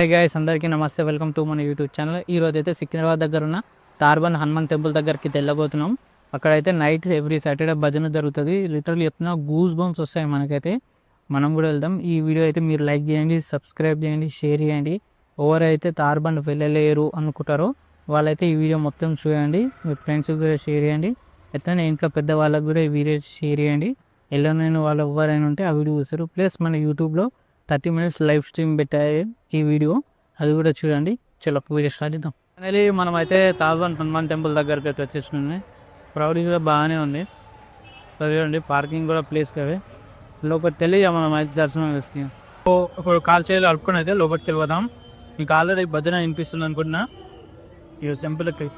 Hi guys, అందరికీ నమస్తే. Welcome to మన యూట్యూబ్ ఛానల్. ఈరోజు అయితే సికింద్రాబాద్ దగ్గర ఉన్న తార్బన్ హనుమాన్ టెంపుల్ దగ్గరికి వెళ్ళబోతున్నాం. అక్కడైతే నైట్ ఎవ్రీ సాటర్డే భజన జరుగుతుంది. లిటరల్లీ చెప్తున్నా, గూస్ బంప్స్ వస్తాయి మనకైతే. మనం కూడా వెళ్దాం. ఈ వీడియో అయితే మీరు లైక్ చేయండి, సబ్స్క్రైబ్ చేయండి, షేర్ చేయండి. ఎవరైతే తార్బన్ వెళ్ళలేరు అనుకుంటారో వాళ్ళైతే ఈ వీడియో మొత్తం చూడండి. మీ ఫ్రెండ్స్కి కూడా షేర్ చేయండి. అయితే ఇంట్లో పెద్ద వాళ్ళకు కూడా ఈ వీడియో షేర్ చేయండి. వెళ్ళలేని వాళ్ళు ఎవరైనా ఉంటే ఆ వీడియో చూస్తారు. ప్లస్ మన యూట్యూబ్లో 30 minutes లైవ్ స్ట్రీమ్ పెట్టాయి ఈ వీడియో, అది కూడా చూడండి. చలో వీడియో స్టార్ట్ చేద్దాం. ఫైనలీ మనం అయితే తార్బన్ హనుమాన్ టెంపుల్ దగ్గరికి అయితే వచ్చేసింది. క్రౌడ్ కూడా బాగానే ఉంది. చూడండి, పార్కింగ్ కూడా ప్లేస్ కవే. లోపలికి వెళ్ళి మనం అయితే దర్శనం వేసుకున్నాం. ఇప్పుడు కాల్ చేయాలి అడుక్కుని అయితే లోపలికి వెళ్ళిపోదాం. మీకు ఆల్రెడీ భజన వినిపిస్తుంది అనుకుంటున్నా. ఈ టెంపుల్కి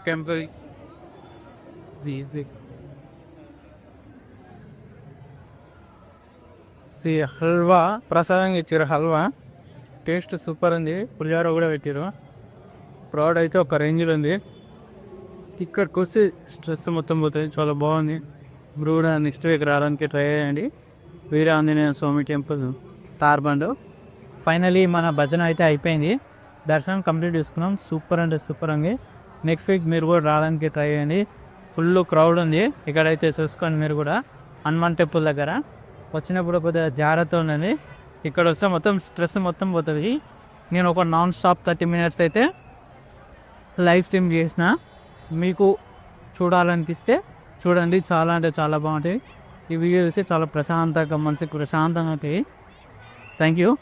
టెంపుల్ హల్వా ప్రసాదంగా ఇచ్చారు. హల్వా టేస్ట్ సూపర్ ఉంది. పులిహోర కూడా పెట్టారు. ప్రోడక్ట్ అయితే ఒక రేంజ్లో ఉంది. ఇక్కడికి వస్తే స్ట్రెస్ మొత్తం పోతుంది. చాలా బాగుంది. ఇప్పుడు కూడా నెక్స్ట్ వీక్ రావడానికి ట్రై చేయండి. వీర ఆంజనేయ స్వామి టెంపుల్ తార్బండ్. ఫైనలీ మన భజన అయితే అయిపోయింది. దర్శనం కంప్లీట్ చేసుకున్నాం. సూపర్ అంటే సూపర్ ఉంది. నెక్స్ట్ వీక్ మీరు కూడా రావడానికి ట్రై చేయండి. ఫుల్ క్రౌడ్ ఉంది ఇక్కడైతే. చూసుకోండి మీరు కూడా హనుమాన్ టెంపుల్ దగ్గర వచ్చినప్పుడు కొద్దిగా జాగ్రత్త ఉండండి. ఇక్కడ వస్తే మొత్తం స్ట్రెస్ మొత్తం పోతుంది. నేను ఒక నాన్ స్టాప్ 30 minutes అయితే లైవ్ స్ట్రీమ్ చేసిన. మీకు చూడాలనిపిస్తే చూడండి. చాలా అంటే చాలా బాగుంటాయి. ఈ వీడియో చూస్తే చాలా ప్రశాంతంగా, మనసుకు ప్రశాంతంగా ఉంటాయి. Thank you.